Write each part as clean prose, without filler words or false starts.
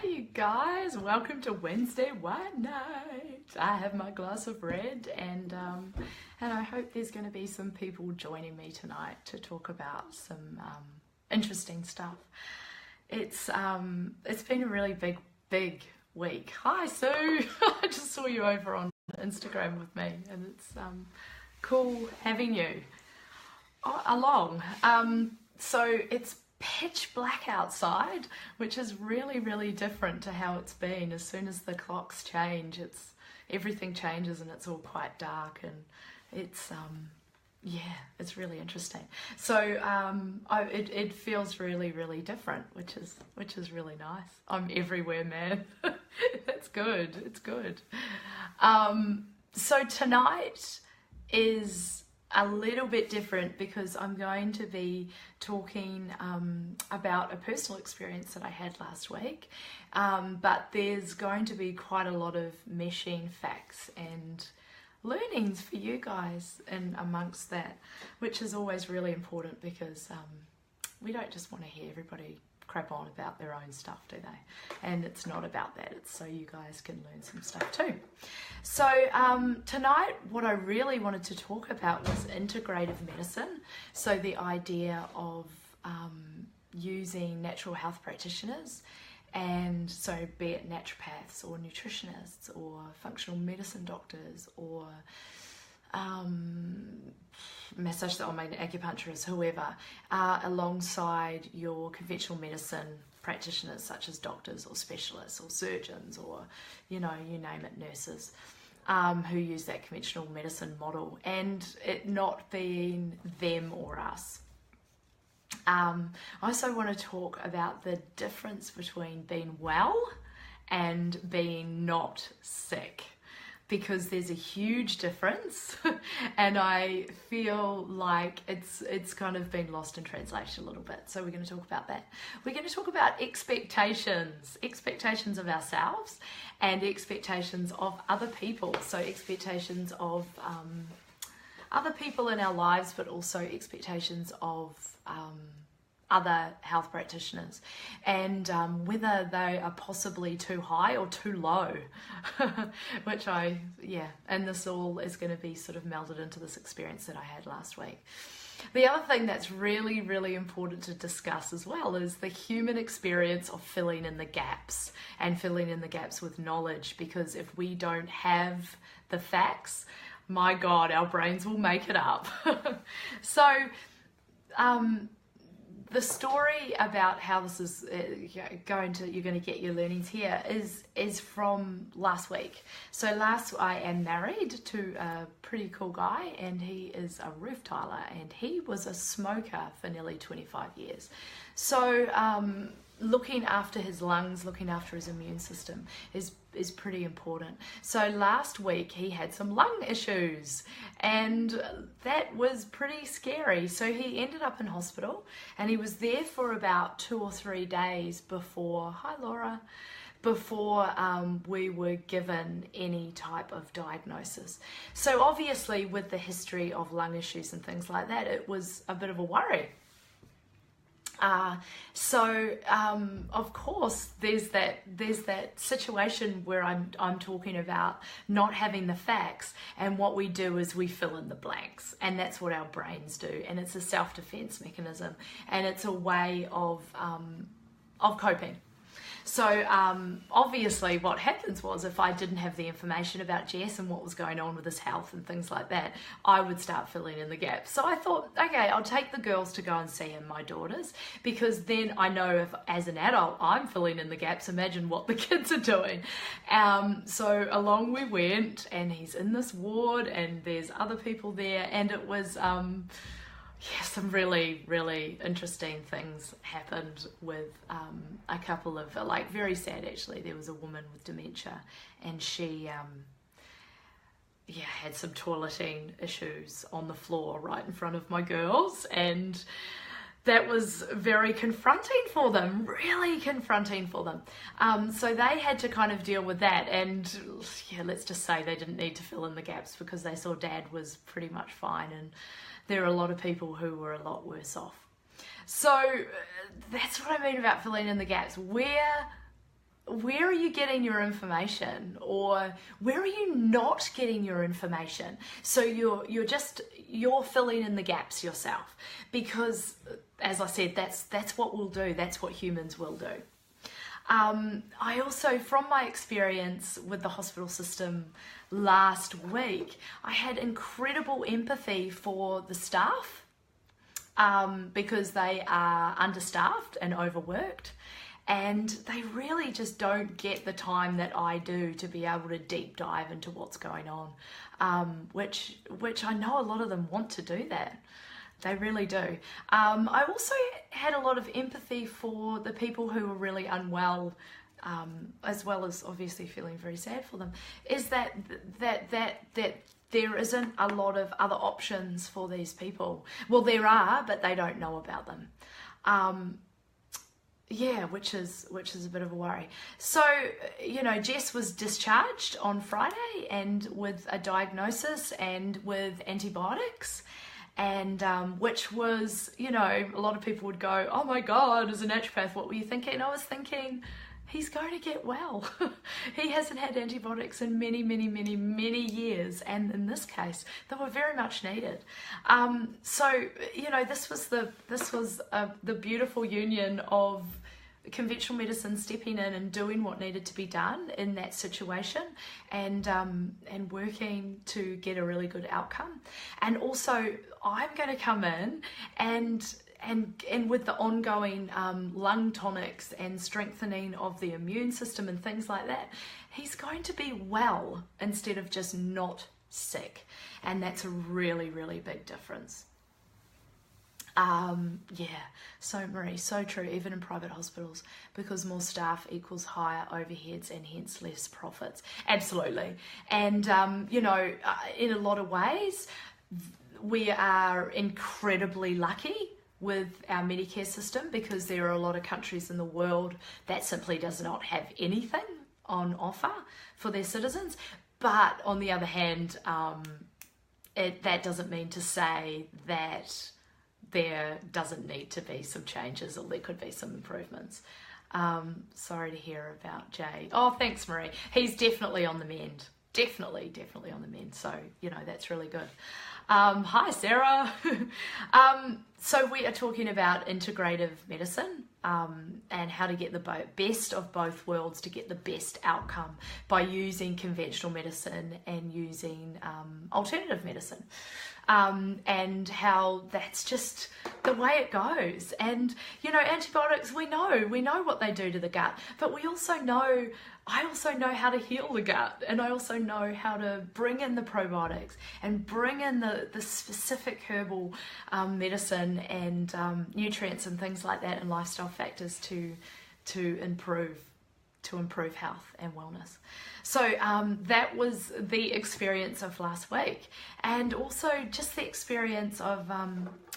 you guys, welcome to Wednesday White Night. I have my glass of red and I hope there's going to be some people joining me tonight to talk about some interesting stuff. It's been a really big week. Hi Sue, I just saw you over on Instagram with me and it's cool having you along. So it's pitch black outside, which is really different to how it's been. As soon as the clocks change, everything changes and it's all quite dark, and it's it's really interesting. So it feels really different, which is really nice. I'm everywhere, man. That's good. It's good. So tonight is a little bit different because I'm going to be talking about a personal experience that I had last week, but there's going to be quite a lot of meshing facts and learnings for you guys and amongst that, which is always really important because we don't just want to hear everybody crap on about their own stuff, do they? And it's not about that, it's so you guys can learn some stuff too. So tonight what I really wanted to talk about was integrative medicine, so the idea of using natural health practitioners, and so be it naturopaths or nutritionists or functional medicine doctors or acupuncturists, whoever, alongside your conventional medicine practitioners such as doctors or specialists or surgeons or you name it, nurses, who use that conventional medicine model, and it not being them or us. I also want to talk about the difference between being well and being not sick, because there's a huge difference and I feel like it's kind of been lost in translation a little bit. So we're going to talk about that. We're going to talk about expectations of ourselves and expectations of other people. So expectations of other people in our lives, but also expectations of other health practitioners, and whether they are possibly too high or too low, and this all is going to be sort of melded into this experience that I had last week. The other thing that's really important to discuss as well is the human experience of filling in the gaps, and filling in the gaps with knowledge, because if we don't have the facts, my God, our brains will make it up. So, the story about how this is you're going to get your learnings here is from last week. So I am married to a pretty cool guy, and he is a roof tiler, and he was a smoker for nearly 25 years. So looking after his lungs, looking after his immune system is pretty important. So last week he had some lung issues, and that was pretty scary. So he ended up in hospital, and he was there for about 2 or 3 days before, hi Laura, before we were given any type of diagnosis. So obviously with the history of lung issues and things like that, it was a bit of a worry. Of course there's that situation where I'm talking about not having the facts, and what we do is we fill in the blanks, and that's what our brains do, and it's a self-defense mechanism, and it's a way of coping. So obviously what happens was, if I didn't have the information about Jess and what was going on with his health and things like that, I would start filling in the gaps. So I thought, okay, I'll take the girls to go and see him, my daughters, because then I know if as an adult I'm filling in the gaps, imagine what the kids are doing. So along we went, and he's in this ward and there's other people there, and it was some really interesting things happened with a couple of, very sad actually. There was a woman with dementia, and she had some toileting issues on the floor right in front of my girls, and that was very confronting for them, really confronting for them. So they had to kind of deal with that, and let's just say they didn't need to fill in the gaps because they saw Dad was pretty much fine, and there are a lot of people who were a lot worse off. So that's what I mean about filling in the gaps. Where where are you getting your information, or where are you not getting your information? So you're filling in the gaps yourself, because as I said, that's what we'll do. That's what humans will do. I also, from my experience with the hospital system last week, I had incredible empathy for the staff, because they are understaffed and overworked. And they really just don't get the time that I do to be able to deep dive into what's going on, which I know a lot of them want to do that. They really do. I also had a lot of empathy for the people who were really unwell, as well as obviously feeling very sad for them, is that there isn't a lot of other options for these people. Well, there are, but they don't know about them. Yeah, which is a bit of a worry. So, Jess was discharged on Friday, and with a diagnosis and with antibiotics, and which was, a lot of people would go, oh my God, as a naturopath, what were you thinking? And I was thinking, he's going to get well. He hasn't had antibiotics in many, many, many, many years, and in this case, they were very much needed. So this was the beautiful union of conventional medicine stepping in and doing what needed to be done in that situation, and working to get a really good outcome. And also, I'm going to come in and with the ongoing lung tonics and strengthening of the immune system and things like that, he's going to be well instead of just not sick. And that's a really, really big difference. So Marie, so true, even in private hospitals, because more staff equals higher overheads and hence less profits. Absolutely. And, in a lot of ways, we are incredibly lucky with our Medicare system, because there are a lot of countries in the world that simply does not have anything on offer for their citizens. But on the other hand, that doesn't mean to say that there doesn't need to be some changes, or there could be some improvements. Sorry to hear about Jay. Oh, thanks, Marie. He's definitely on the mend. Definitely on the mend. So, that's really good. Hi, Sarah. So we are talking about integrative medicine, and how to get the best of both worlds to get the best outcome by using conventional medicine and using alternative medicine. And how that's just the way it goes. And, antibiotics, we know what they do to the gut, but I also know how to heal the gut, and I also know how to bring in the probiotics and bring in the specific herbal medicine and nutrients and things like that, and lifestyle factors to improve health and wellness. So that was the experience of last week, and also just the experience of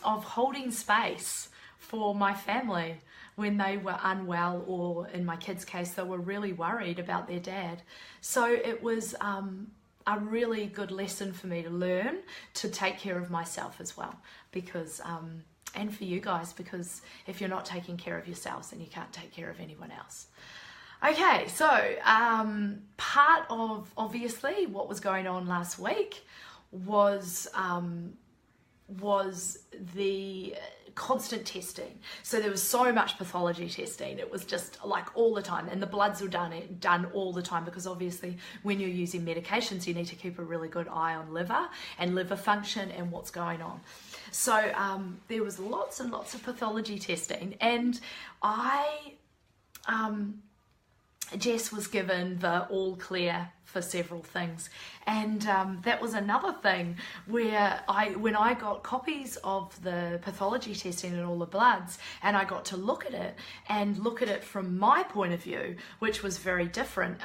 holding space for my family when they were unwell, or in my kids' case, they were really worried about their dad. So it was a really good lesson for me to learn to take care of myself as well, because and for you guys, because if you're not taking care of yourselves, then you can't take care of anyone else. Okay, so part of obviously what was going on last week was the constant testing. So there was so much pathology testing. It was just like all the time, and the bloods were done all the time, because obviously when you're using medications, you need to keep a really good eye on liver and liver function and what's going on. So there was lots and lots of pathology testing, and Jess was given the all clear for several things, and that was another thing where when I got copies of the pathology testing and all the bloods, and I got to look at it from my point of view, which was very different.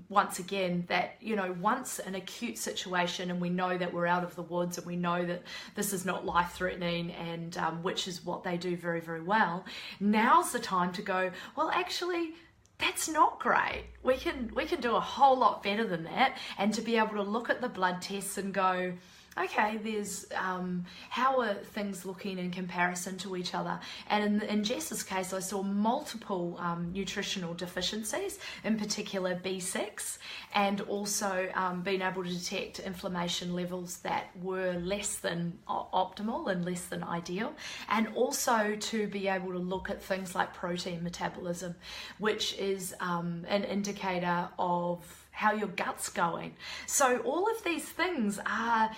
Once again, that once an acute situation, and we know that we're out of the woods, and we know that this is not life-threatening, and which is what they do very, very well. Now's the time to go, well, actually, that's not great. We can do a whole lot better than that, and to be able to look at the blood tests and go, okay, there's how are things looking in comparison to each other? And in Jess's case, I saw multiple nutritional deficiencies, in particular B6, and also being able to detect inflammation levels that were less than optimal and less than ideal, and also to be able to look at things like protein metabolism, which is an indicator of how your gut's going. So all of these things are,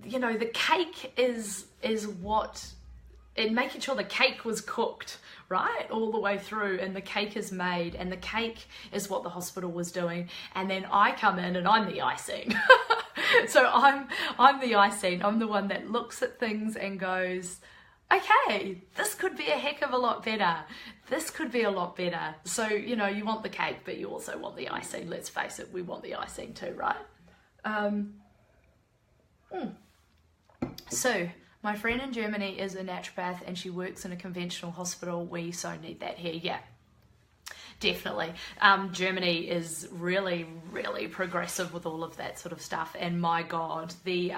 you know, the cake is what, and making sure the cake was cooked, right, all the way through, and the cake is made, and the cake is what the hospital was doing, and then I come in and I'm the icing. So I'm the icing. I'm the one that looks at things and goes, okay, this could be a heck of a lot better. This could be a lot better. So, you know, you want the cake, but you also want the icing. Let's face it, we want the icing too, right? So, my friend in Germany is a naturopath and she works in a conventional hospital. We so need that here. Yeah, definitely. Germany is really, really progressive with all of that sort of stuff. And my God, the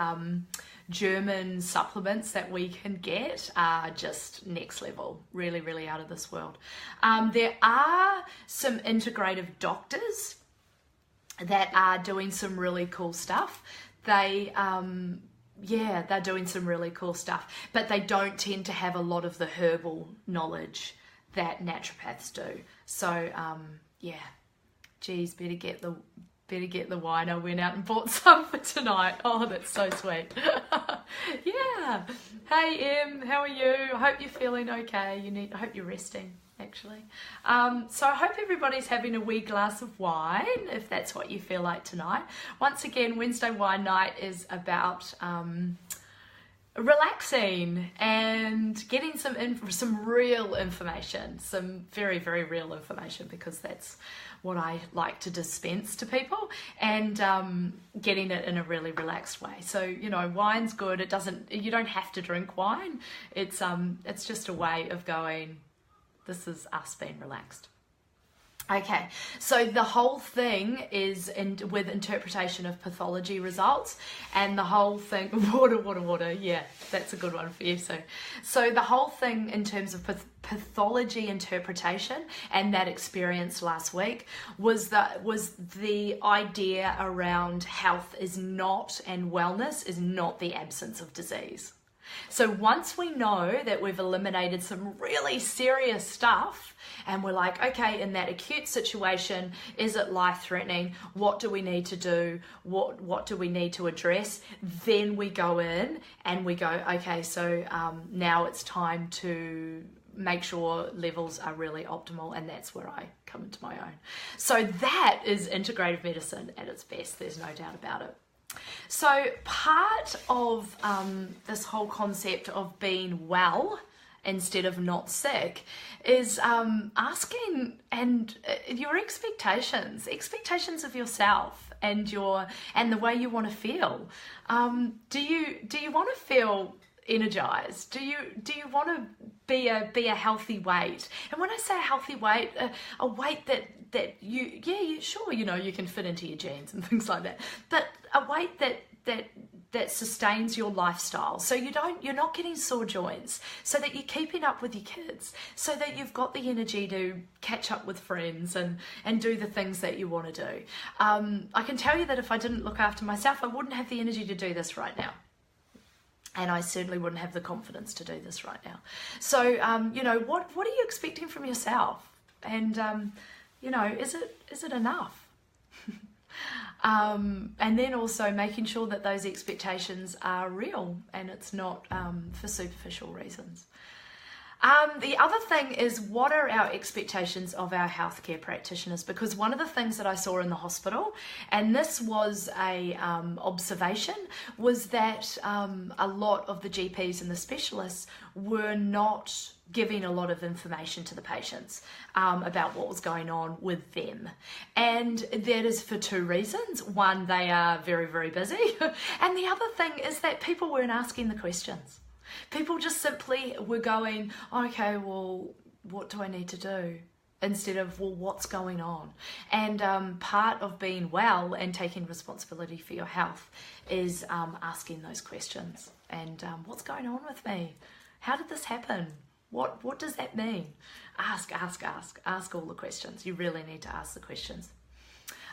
German supplements that we can get are just next level, really, really out of this world. There are some integrative doctors that are doing some really cool stuff. They're doing some really cool stuff, but they don't tend to have a lot of the herbal knowledge that naturopaths do. So, geez, better get the wine. I went out and bought some for tonight. Oh, that's so sweet. Yeah. Hey, Em, how are you? I hope you're feeling okay. I hope you're resting, actually. So I hope everybody's having a wee glass of wine, if that's what you feel like tonight. Once again, Wednesday Wine Night is about relaxing and getting some real information, some very, very real information, because that's what I like to dispense to people, and getting it in a really relaxed way. So, you know, wine's good. You don't have to drink wine. It's just a way of going, this is us being relaxed. Okay, so the whole thing is with interpretation of pathology results, and the whole thing, water, yeah, that's a good one for you. So the whole thing in terms of pathology interpretation and that experience last week was the idea around health is not, and wellness is not, the absence of disease. So once we know that we've eliminated some really serious stuff, and we're like, okay, in that acute situation, is it life-threatening? What do we need to do? What do we need to address? Then we go in and we go, okay, so now it's time to make sure levels are really optimal, and that's where I come into my own. So that is integrative medicine at its best, there's no doubt about it. So part of this whole concept of being well instead of not sick is asking and your expectations of yourself and the way you want to feel. Do you want to feel energized? Do you want to be a healthy weight? And when I say a healthy weight, a weight that you sure, you know, you can fit into your jeans and things like that, but a weight that sustains your lifestyle, so you're not getting sore joints, so that you're keeping up with your kids, so that you've got the energy to catch up with friends and do the things that you want to do. I can tell you that if I didn't look after myself, I wouldn't have the energy to do this right now. And I certainly wouldn't have the confidence to do this right now. So, you know, what are you expecting from yourself? And, you know, is it enough? And then also making sure that those expectations are real and it's not for superficial reasons. The other thing is, what are our expectations of our healthcare practitioners? Because one of the things that I saw in the hospital, and this was a observation, was that a lot of the GPs and the specialists were not giving a lot of information to the patients about what was going on with them. And that is for two reasons. One, they are very, very busy. And the other thing is that people weren't asking the questions. People just simply were going, okay, well, what do I need to do? instead of, well, what's going on? And part of being well and taking responsibility for your health is asking those questions. And what's going on with me? How did this happen? What does that mean? Ask all the questions. You really need to ask the questions.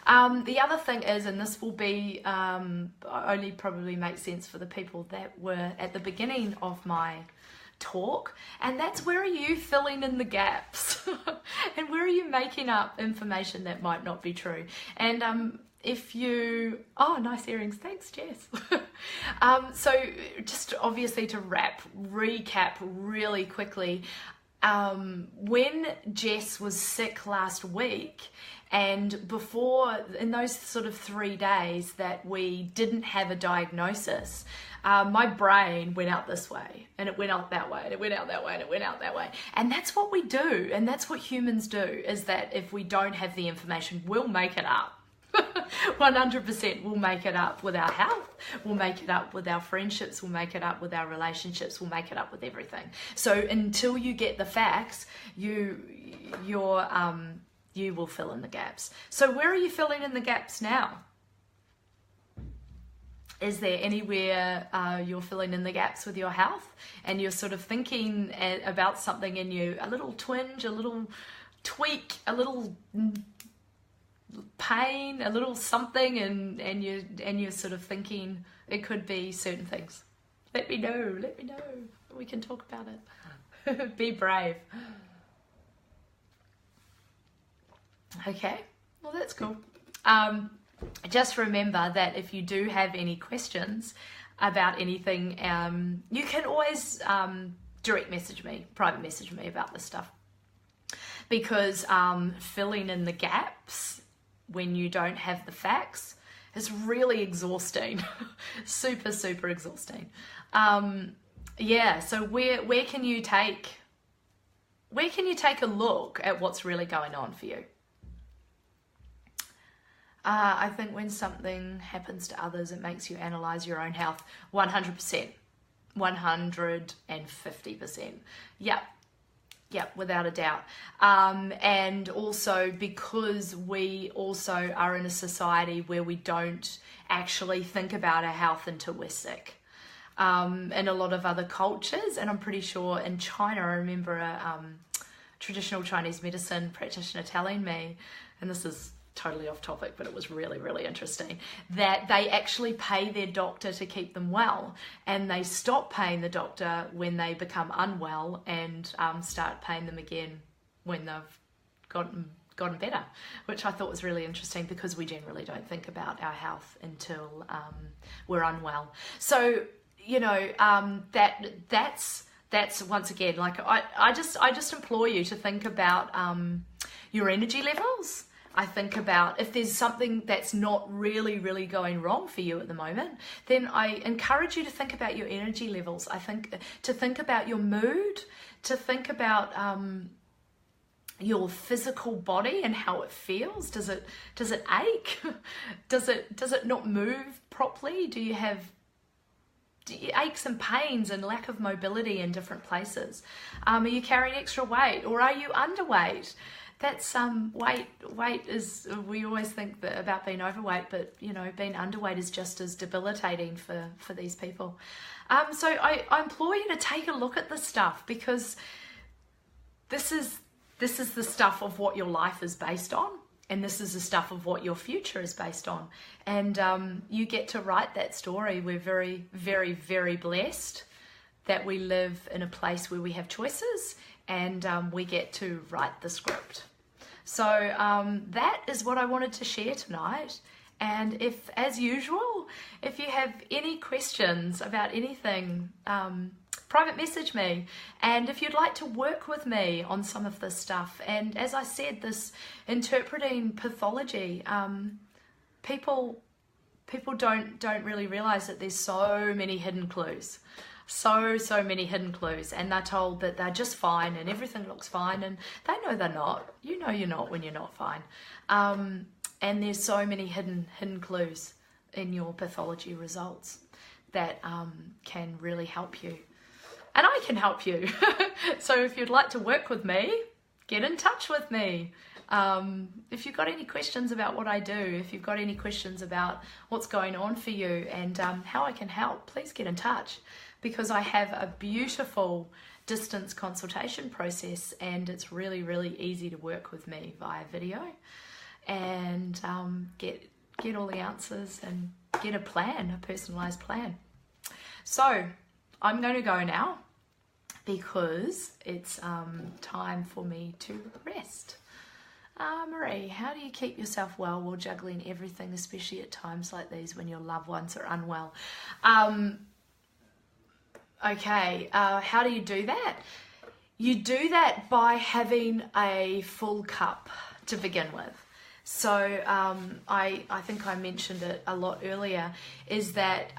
The other thing is, and this will be only probably make sense for the people that were at the beginning of my talk, and that's, where are you filling in the gaps? And where are you making up information that might not be true? And if you, oh, nice earrings, thanks Jess. So just obviously to recap really quickly, when Jess was sick last week, and before, in those sort of 3 days that we didn't have a diagnosis, my brain went out this way, and it went out that way, and it went out that way, and it went out that way. And that's what we do, and that's what humans do, is that if we don't have the information, we'll make it up. 100% we'll make it up with our health, we'll make it up with our friendships, we'll make it up with our relationships, we'll make it up with everything. So until you get the facts, you will fill in the gaps. So where are you filling in the gaps now? Is there anywhere you're filling in the gaps with your health, and you're sort of thinking about something in you, a little twinge, a little tweak, a little pain, a little something, and you're sort of thinking it could be certain things? Let me know, we can talk about it. Be brave. Okay, well that's cool. Just remember that if you do have any questions about anything, you can always direct message me, private message me about this stuff, because filling in the gaps when you don't have the facts is really exhausting. super exhausting. Yeah, so where can you take a look at what's really going on for you? I think when something happens to others, it makes you analyze your own health. 100%, 150%. Yep, without a doubt. And also because we also are in a society where we don't actually think about our health until we're sick. In a lot of other cultures, and I'm pretty sure in China, I remember a traditional Chinese medicine practitioner telling me, and this is totally off topic, but it was really interesting, that they actually pay their doctor to keep them well, and they stop paying the doctor when they become unwell, and start paying them again when they've gotten better, which I thought was really interesting, because we generally don't think about our health until we're unwell. So you know, that's once again, like I just implore you to think about your energy levels. I think about if there's something that's not really going wrong for you at the moment, then I encourage you to think about your energy levels. I think to think about your mood, to think about your physical body and how it feels. Does it ache? Does it not move properly? Do you have aches and pains and lack of mobility in different places? Are you carrying extra weight, or are you underweight? That's weight is, we always think about being overweight, but you know, being underweight is just as debilitating for these people. So I implore you to take a look at this stuff, because this is the stuff of what your life is based on, and this is the stuff of what your future is based on. And you get to write that story. We're very blessed that we live in a place where we have choices, and we get to write the script. So that is what I wanted to share tonight. And if, as usual, if you have any questions about anything, private message me. And if you'd like to work with me on some of this stuff, and as I said, this interpreting pathology, people don't really realize that there's so many hidden clues. So many hidden clues, and they're told that they're just fine and everything looks fine, and they know they're not. You know you're not when you're not fine. And there's so many hidden clues in your pathology results that can really help you. And I can help you. So if you'd like to work with me, get in touch with me. If you've got any questions about what I do, if you've got any questions about what's going on for you and how I can help, please get in touch, because I have a beautiful distance consultation process, and it's really, really easy to work with me via video and get all the answers and get a plan, a personalized plan. So I'm going to go now because it's time for me to rest. Marie, how do you keep yourself well while juggling everything, especially at times like these when your loved ones are unwell? Okay, how do you do that? You do that by having a full cup to begin with. So I think I mentioned it a lot earlier, is that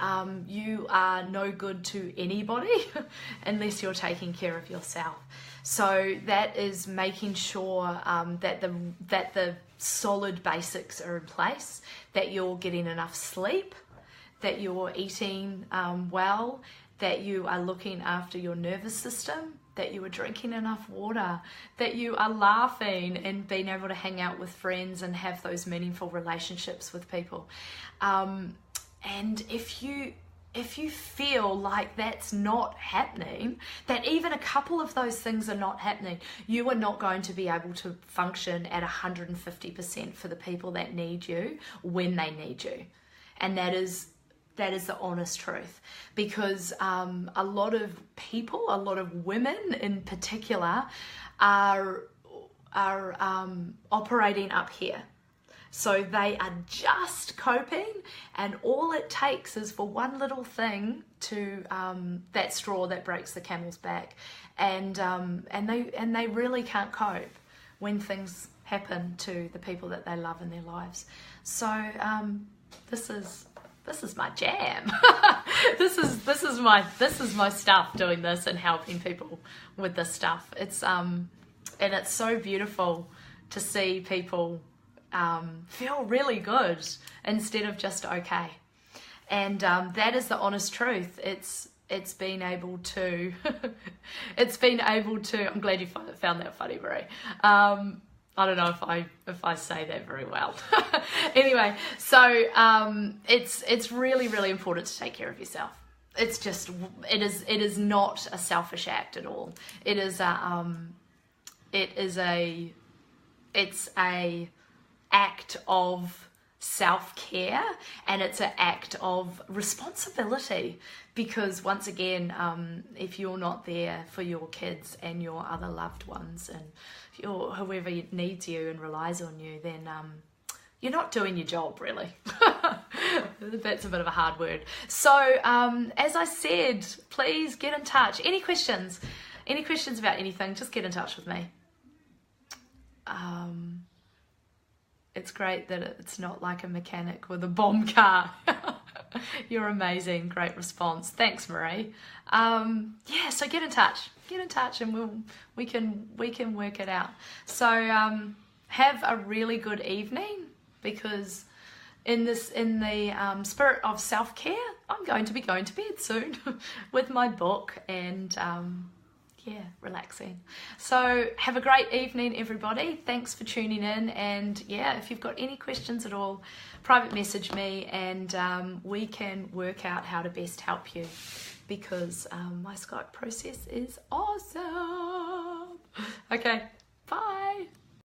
you are no good to anybody unless you're taking care of yourself. So that is making sure that the solid basics are in place, that you're getting enough sleep, that you're eating well, that you are looking after your nervous system, that you are drinking enough water, that you are laughing and being able to hang out with friends and have those meaningful relationships with people. And if you feel like that's not happening, that even a couple of those things are not happening, you are not going to be able to function at 150% for the people that need you when they need you. And that is the honest truth, because a lot of people, a lot of women in particular, are operating up here. So they are just coping, and all it takes is for one little thing to that straw that breaks the camel's back, and they really can't cope when things happen to the people that they love in their lives. So this is my jam. this is my stuff, doing this and helping people with this stuff. It's and it's so beautiful to see people feel really good instead of just okay. And that is the honest truth. It's been able to I'm glad you found that funny, Marie. I don't know if I say that very well. Anyway, so it's really, really important to take care of yourself. It is not a selfish act at all. It's a act of self-care, and it's an act of responsibility, because once again, if you're not there for your kids and your other loved ones and whoever needs you and relies on you, then you're not doing your job, really. That's a bit of a hard word. So as I said, please get in touch. Any questions about anything, just get in touch with me. It's great that it's not like a mechanic with a bomb car. You're amazing. Great response. Thanks, Marie. Yeah, so get in touch and we can work it out. So have a really good evening, because in the spirit of self-care, I'm going to be going to bed soon with my book and yeah, relaxing. So have a great evening, everybody. Thanks for tuning in, and yeah, if you've got any questions at all, private message me, and we can work out how to best help you, because my Skype process is awesome. Okay, bye.